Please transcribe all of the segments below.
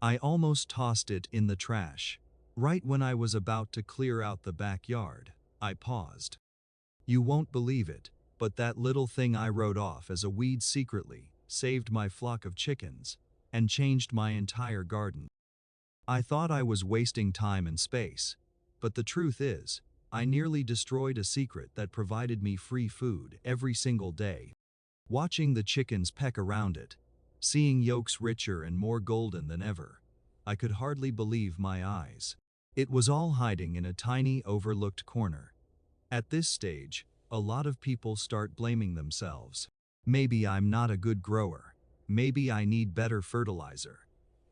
I almost tossed it in the trash. Right when I was about to clear out the backyard, I paused. You won't believe it, but that little thing I wrote off as a weed secretly saved my flock of chickens and changed my entire garden. I thought I was wasting time and space, but the truth is, I nearly destroyed a secret that provided me free food every single day. Watching the chickens peck around it, seeing yolks richer and more golden than ever, I could hardly believe my eyes. It was all hiding in a tiny overlooked corner. At this stage, a lot of people start blaming themselves. Maybe I'm not a good grower. Maybe I need better fertilizer.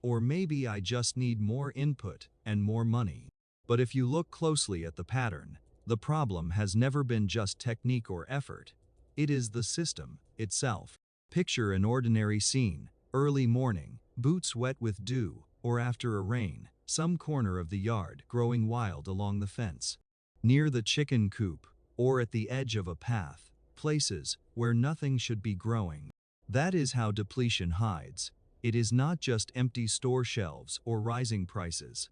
Or maybe I just need more input and more money. But if you look closely at the pattern, the problem has never been just technique or effort. It is the system itself. Picture an ordinary scene, early morning, boots wet with dew, or after a rain, some corner of the yard growing wild along the fence. Near the chicken coop, or at the edge of a path, places where nothing should be growing. That is how depletion hides. It is not just empty store shelves or rising prices.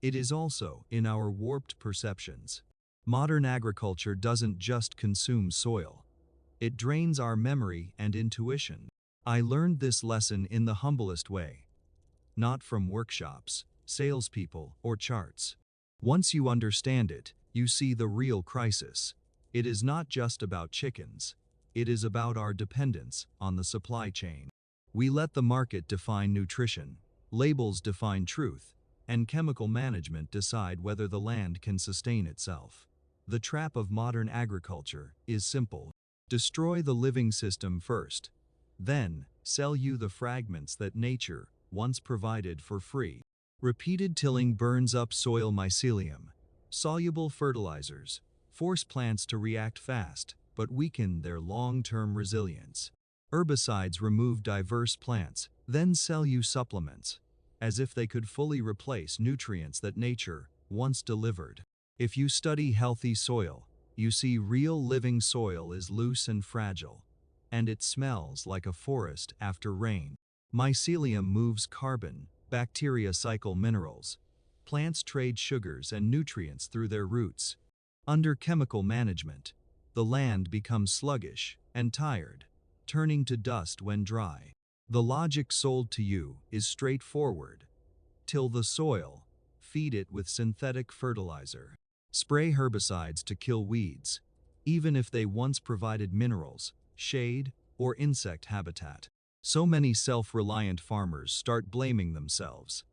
It is also in our warped perceptions. Modern agriculture doesn't just consume soil. It drains our memory and intuition. I learned this lesson in the humblest way. Not from workshops, salespeople, or charts. Once you understand it, you see the real crisis. It is not just about chickens. It is about our dependence on the supply chain. We let the market define nutrition, labels define truth, and chemical management decide whether the land can sustain itself. The trap of modern agriculture is simple. Destroy the living system first. Then, sell you the fragments that nature once provided for free. Repeated tilling burns up soil mycelium. Soluble fertilizers force plants to react fast, but weaken their long-term resilience. Herbicides remove diverse plants, then sell you supplements, as if they could fully replace nutrients that nature once delivered. If you study healthy soil, you see real living soil is loose and fragile, and it smells like a forest after rain. Mycelium moves carbon, bacteria cycle minerals. Plants trade sugars and nutrients through their roots. Under chemical management, the land becomes sluggish and tired, turning to dust when dry. The logic sold to you is straightforward. Till the soil, feed it with synthetic fertilizer. Spray herbicides to kill weeds, even if they once provided minerals, shade, or insect habitat. So many self-reliant farmers start blaming themselves.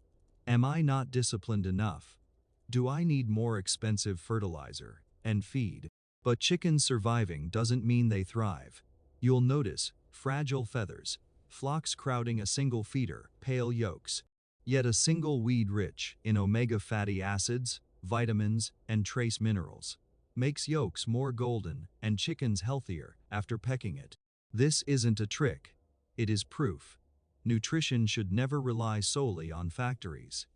Am I not disciplined enough? Do I need more expensive fertilizer and feed? But chickens surviving doesn't mean they thrive. You'll notice fragile feathers, flocks crowding a single feeder, pale yolks. Yet a single weed rich in omega fatty acids, vitamins, and trace minerals makes yolks more golden and chickens healthier after pecking it. This isn't a trick. It is proof. Nutrition should never rely solely on factories.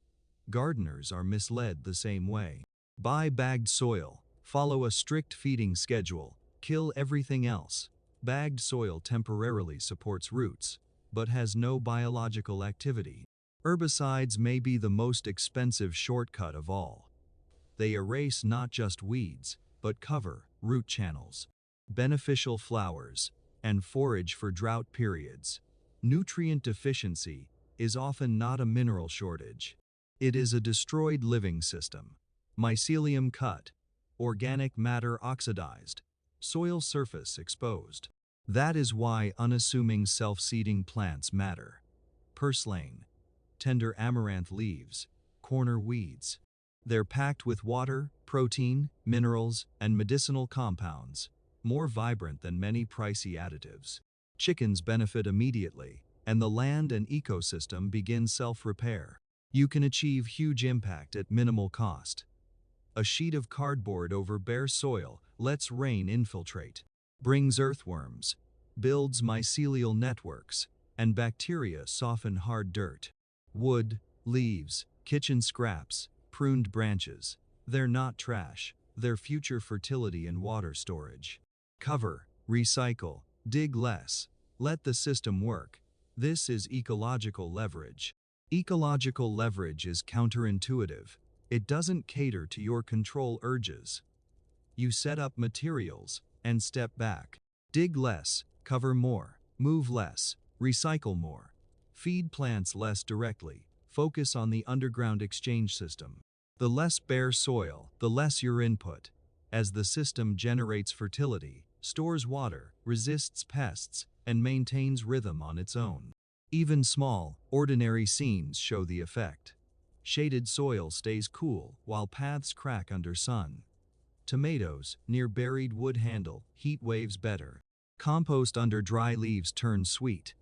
Gardeners are misled the same way. Buy bagged soil, follow a strict feeding schedule, kill everything else. Bagged soil temporarily supports roots, but has no biological activity. Herbicides may be the most expensive shortcut of all. They erase not just weeds, but cover root channels, beneficial flowers, and forage for drought periods. Nutrient deficiency is often not a mineral shortage. It is a destroyed living system. Mycelium cut, organic matter oxidized, soil surface exposed. That is why unassuming self-seeding plants matter. Purslane, tender amaranth leaves, corner weeds. They're packed with water, protein, minerals, and medicinal compounds, more vibrant than many pricey additives. Chickens benefit immediately, and the land and ecosystem begin self-repair. You can achieve huge impact at minimal cost. A sheet of cardboard over bare soil lets rain infiltrate, brings earthworms, builds mycelial networks, and bacteria soften hard dirt. Wood, leaves, kitchen scraps, pruned branches. They're not trash. They're future fertility and water storage. Cover, recycle, dig less. Let the system work. This is ecological leverage. Ecological leverage is counterintuitive. It doesn't cater to your control urges. You set up materials and step back. Dig less, cover more, move less, recycle more. Feed plants less directly. Focus on the underground exchange system. The less bare soil, the less your input. As the system generates fertility, stores water, resists pests, and maintains rhythm on its own. Even small, ordinary scenes show the effect. Shaded soil stays cool while paths crack under sun. Tomatoes near buried wood handle heat waves better. Compost under dry leaves turns sweet.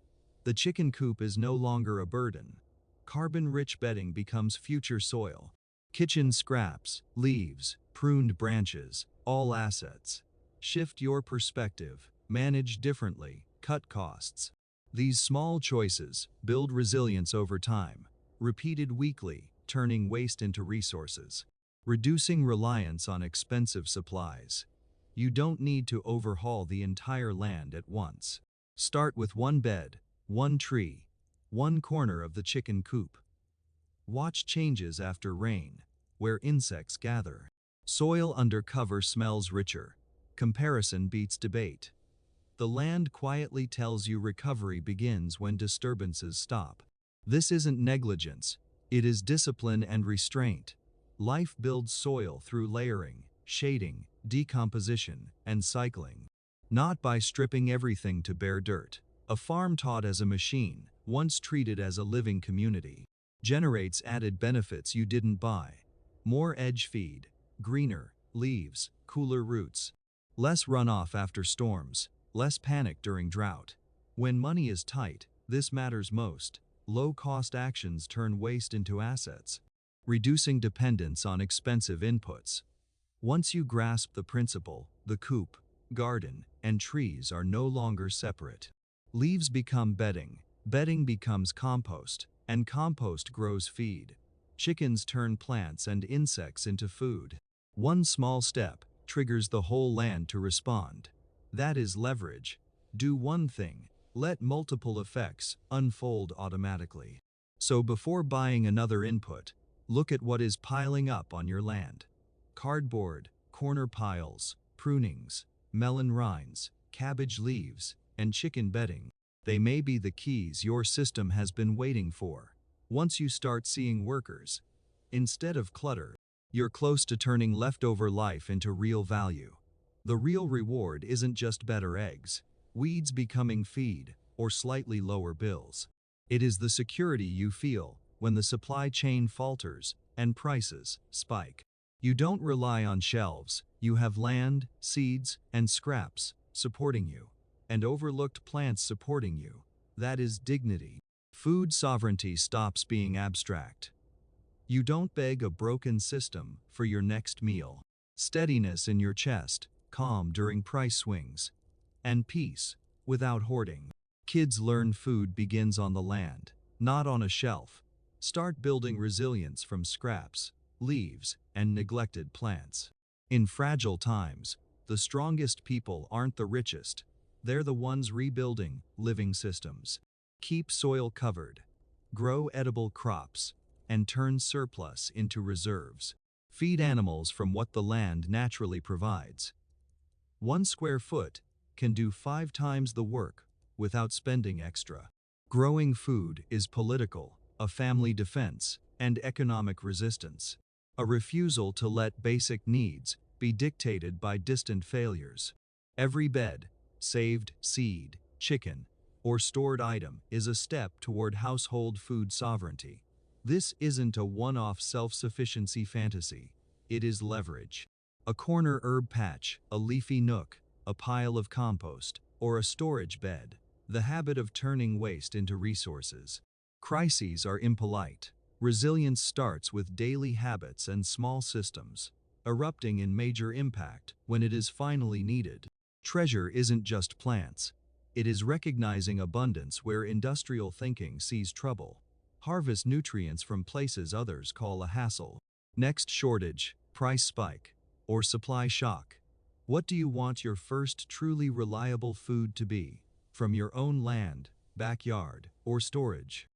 The chicken coop is no longer a burden. Carbon-rich bedding becomes future soil. Kitchen scraps, leaves, pruned branches, all assets. Shift your perspective, manage differently, cut costs. These small choices build resilience over time, repeated weekly, turning waste into resources. Reducing reliance on expensive supplies. You don't need to overhaul the entire land at once. Start with one bed, one tree, one corner of the chicken coop. Watch changes after rain, where insects gather. Soil under cover smells richer. Comparison beats debate. The land quietly tells you recovery begins when disturbances stop. This isn't negligence, it is discipline and restraint. Life builds soil through layering, shading, decomposition, and cycling. Not by stripping everything to bare dirt. A farm taught as a machine, once treated as a living community, generates added benefits you didn't buy. More edge feed, greener leaves, cooler roots. Less runoff after storms, less panic during drought. When money is tight, this matters most. Low-cost actions turn waste into assets. Reducing dependence on expensive inputs. Once you grasp the principle, the coop, garden, and trees are no longer separate. Leaves become bedding, bedding becomes compost, and compost grows feed. Chickens turn plants and insects into food. One small step triggers the whole land to respond. That is leverage. Do one thing, let multiple effects unfold automatically. So before buying another input, look at what is piling up on your land. Cardboard, corner piles, prunings, melon rinds, cabbage leaves, and chicken bedding. They may be the keys your system has been waiting for. Once you start seeing workers, instead of clutter, you're close to turning leftover life into real value. The real reward isn't just better eggs, weeds becoming feed, or slightly lower bills. It is the security you feel when the supply chain falters and prices spike. You don't rely on shelves, you have land, seeds, and scraps supporting you, and overlooked plants supporting you. That is dignity. Food sovereignty stops being abstract. You don't beg a broken system for your next meal. Steadiness in your chest, calm during price swings, and peace without hoarding. Kids learn food begins on the land, not on a shelf. Start building resilience from scraps, leaves, and neglected plants. In fragile times, the strongest people aren't the richest. They're the ones rebuilding living systems. Keep soil covered, grow edible crops, and turn surplus into reserves. Feed animals from what the land naturally provides. 1 square foot can do 5 times the work without spending extra. Growing food is political, a family defense, and economic resistance. A refusal to let basic needs be dictated by distant failures. Every bed, saved seed, chicken, or stored item is a step toward household food sovereignty. This isn't a one-off self-sufficiency fantasy. It is leverage. A corner herb patch, a leafy nook, a pile of compost, or a storage bed. The habit of turning waste into resources. Crises are impolite. Resilience starts with daily habits and small systems, erupting in major impact when it is finally needed. Treasure isn't just plants. It is recognizing abundance where industrial thinking sees trouble. Harvest nutrients from places others call a hassle. Next shortage, price spike, or supply shock. What do you want your first truly reliable food to be? From your own land, backyard, or storage?